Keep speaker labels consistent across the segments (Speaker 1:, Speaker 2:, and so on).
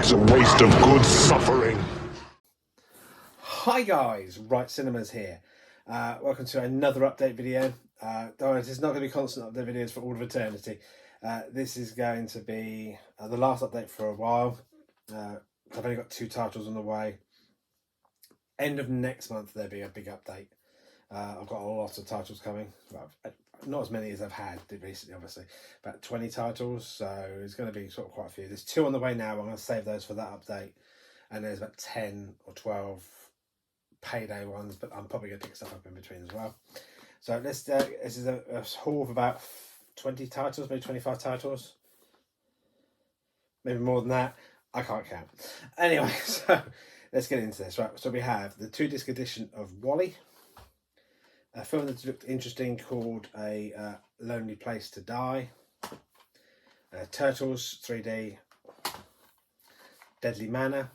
Speaker 1: It's a waste of good suffering.
Speaker 2: Hi guys, Right Cinemas here. Welcome to another update video. This is not going to be constant update videos for all of eternity. This is going to be the last update for a while. I've only got 2 titles on the way. End of next month there'll be a big update. I've got a lot of titles coming. Well, not as many as I've had recently, obviously. About 20 titles, so it's going to be sort of quite a few. There's 2 on the way now. I'm going to save those for that update. And there's about 10 or 12 payday ones, but I'm probably going to pick stuff up in between as well. So this is a haul of about 20 titles, maybe 25 titles. Maybe more than that. I can't count. Anyway, so let's get into this. Right, so we have the 2-disc edition of WALL-E, a film that looked interesting called A Lonely Place to Die, Turtles 3D, Deadly Manor,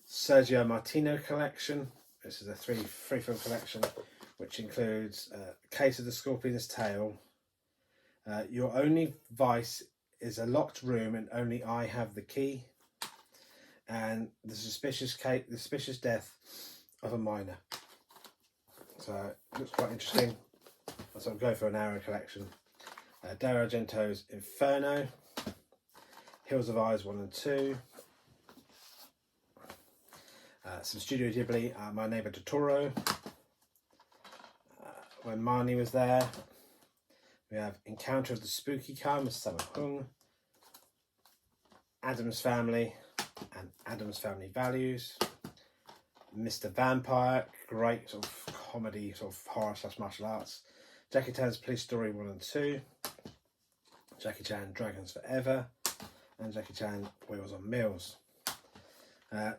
Speaker 2: Sergio Martino collection. This is a three film collection which includes Case of the Scorpion's Tail, Your Only Vice is a Locked Room and Only I Have the Key, and The Suspicious Death of a Minor. So it looks quite interesting. So I'll go for an Arrow collection. Dario Argento's Inferno, Hills of Eyes 1 and 2, some Studio Ghibli, My Neighbor Totoro, When Marnie Was There. We have Encounter of the Spooky Kind with Sammo Hung, Addams Family and Addams Family Values, Mr. Vampire, great sort of comedy, sort of horror / martial arts, Jackie Chan's Police Story 1 and 2, Jackie Chan Dragons Forever, and Jackie Chan Wheels on Meals.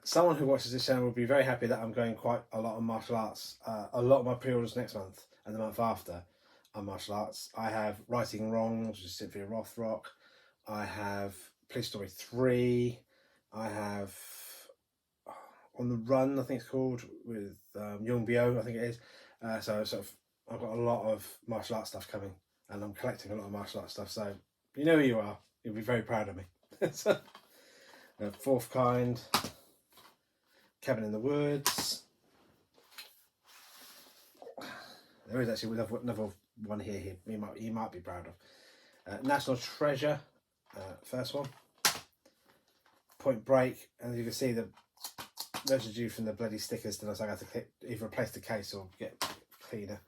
Speaker 2: Someone who watches this channel will be very happy that I'm going quite a lot on martial arts. A lot of my pre-orders next month and the month after are martial arts. I have Righting Wrongs, which is Cynthia Rothrock. I have Police Story 3. I have On the Run, I think it's called, with Young Bio, I think it is. So sort of, I've got a lot of martial arts stuff coming, and I'm collecting a lot of martial arts stuff. So you know who you are. You'll be very proud of me. So, Fourth Kind, Cabin in the Woods. There is actually another one here. You might be proud of. National Treasure, first one. Point Break, and you can see the residue from the bloody stickers. Then I have to either replace the case or get cleaner.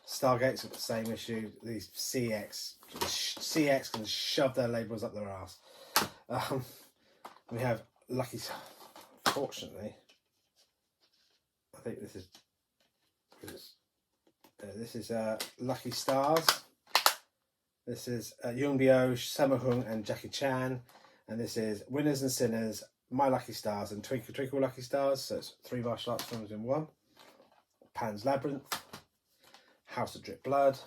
Speaker 2: Stargate's got the same issue. These CX can shove their labels up their arse. We have Lucky. Fortunately, I think this is Lucky Stars. This is Young Bio, Sammo Hung and Jackie Chan, and this is Winners and Sinners, My Lucky Stars and Twinkle Twinkle Lucky Stars. So it's 3 martial arts films in one. Pan's Labyrinth, House of Drip Blood,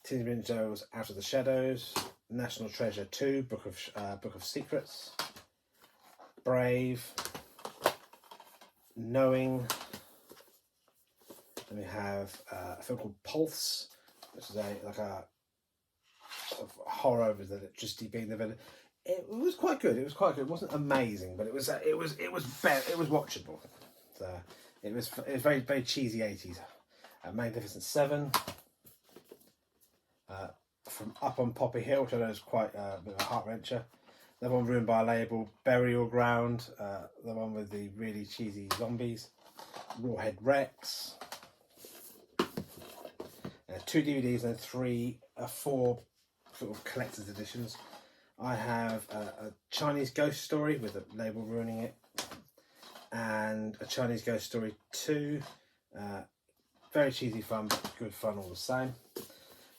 Speaker 2: Teenage Mutant Ninja Turtles Out of the Shadows, National Treasure 2, Book of Secrets, Brave, Knowing. Then we have a film called Pulse, which is like a sort of horror with electricity being the villain. It was quite good. It wasn't amazing, but it was watchable. So it was very, very cheesy 80s. Magnificent Seven, from Up on Poppy Hill, which I know is quite a bit of a heart wrencher. The one Ruined by a Label, Burial Ground, the one with the really cheesy zombies, Rawhead Rex. 2 DVDs and 4 sort of collector's editions. I have a Chinese Ghost Story with a label ruining it, and a Chinese Ghost Story 2. Very cheesy fun, but good fun all the same.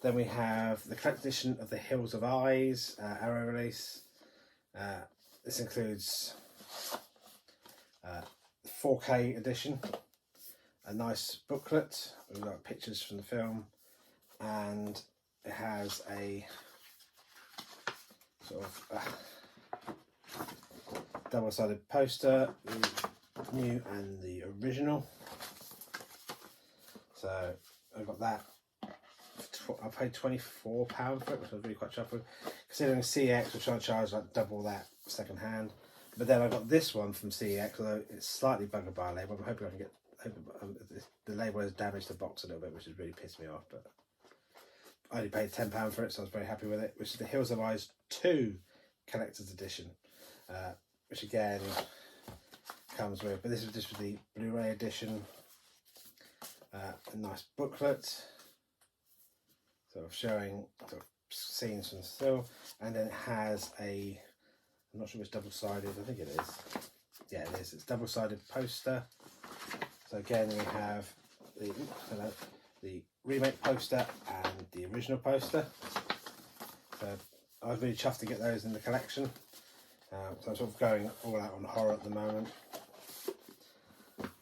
Speaker 2: Then we have the collector's edition of The Hills of Eyes, Arrow release. This includes 4K edition, a nice booklet. We've got pictures from the film, and it has a sort of double-sided poster, the new and the original. So I've got that for I paid £24 for it, which I was really quite chuffed with. Considering CX was trying to charge like double that second hand. But then I got this one from CX, although it's slightly buggered by a label. I'm hoping I can get. The label has damaged the box a little bit, which has really pissed me off. But I only paid £10 for it, so I was very happy with it. Which is the Hills of Eyes 2 Collector's Edition, which again comes with. But this is just for the Blu-ray edition. A nice booklet, sort of showing sort of scenes from the still, and then it has a. I'm not sure if it's double-sided. I think it is. Yeah, it is. It's double-sided poster. So again, we have the remake poster and the original poster. So I was really chuffed to get those in the collection. So I'm sort of going all out on horror at the moment.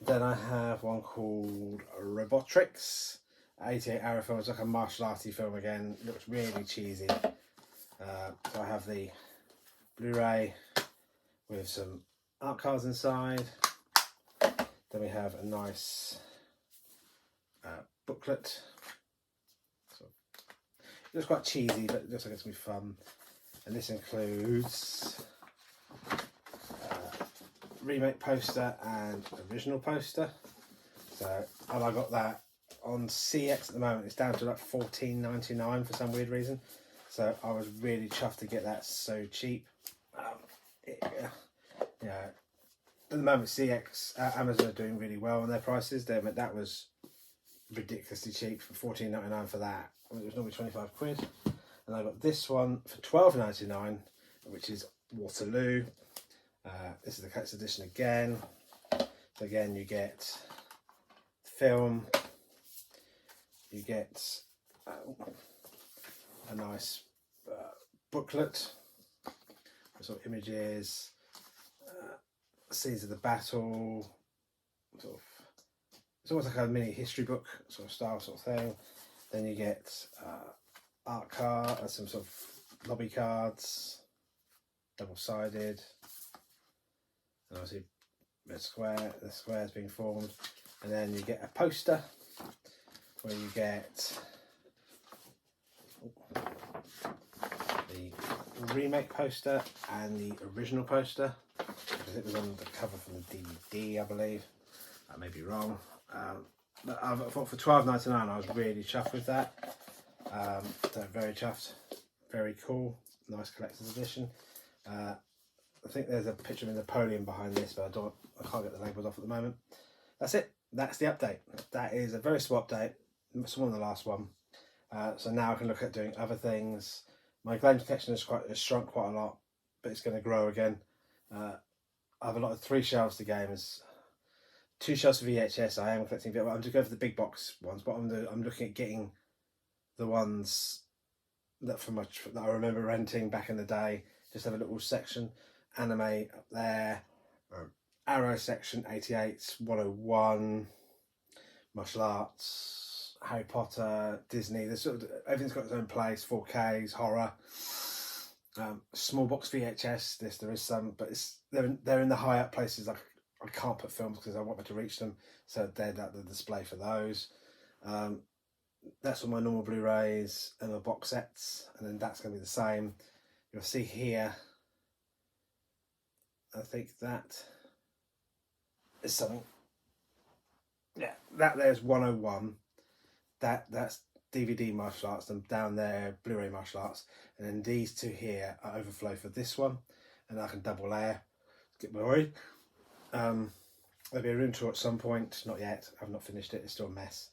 Speaker 2: Then I have one called Robotrix. 88-hour film. It's like a martial arty film again. It looks really cheesy. So I have the Blu-ray with some art cards inside. Then we have a nice booklet. So it looks quite cheesy, but it looks like it's going to be fun. And this includes remake poster and original poster. So, and I got that on CX at the moment. It's down to like $14.99 for some weird reason. So I was really chuffed to get that so cheap. Yeah, at the moment CX, Amazon are doing really well on their prices. That was ridiculously cheap for $14.99 for that. I mean, it was normally 25 quid. And I got this one for $12.99, which is Waterloo. This is the collector's edition again. So again, you get the film, you get a nice booklet with sort of images, scenes of the battle, sort of. It's almost like a mini history book sort of style sort of thing. Then you get art card and some sort of lobby cards, double-sided. And obviously the square's being formed. And then you get a poster where you get the remake poster and the original poster. Because it was on the cover from the DVD, I believe. I may be wrong. But I thought for $12.99 I was really chuffed with that. So very chuffed. Very cool. Nice collector's edition. I think there's a picture of Napoleon behind this, but I can't get the labels off at the moment. That's it. That's the update. That is a very small update. Smaller than the last one. So now I can look at doing other things. My games collection has shrunk quite a lot, but it's going to grow again. I have a lot of 3 shelves to games, 2 shelves for VHS. I am collecting I'm just going for the big box ones, but I'm looking at getting the ones that I remember renting back in the day. Just have a little section. Anime up there, Arrow section, 88, 101, martial arts, Harry Potter, Disney. There's sort of everything's got its own place. 4Ks, horror, small box VHS. There is some, but they're in the high up places. Like I can't put films because I want me to reach them, so they're at the display for those. That's all my normal Blu-rays and my box sets, and then that's going to be the same. You'll see here. I think that is something. Yeah, there's 101. That's DVD martial arts, and down there Blu-ray martial arts, and then these two here are overflow for this one, and I can double layer. Get worried. There'll be a room tour at some point. Not yet. I've not finished it. It's still a mess.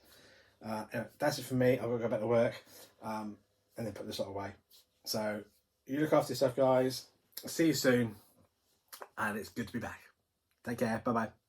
Speaker 2: Anyway, that's it for me. I've got to go back to work, and then put this lot away. So you look after yourself, guys. See you soon. And it's good to be back. Take care. Bye-bye.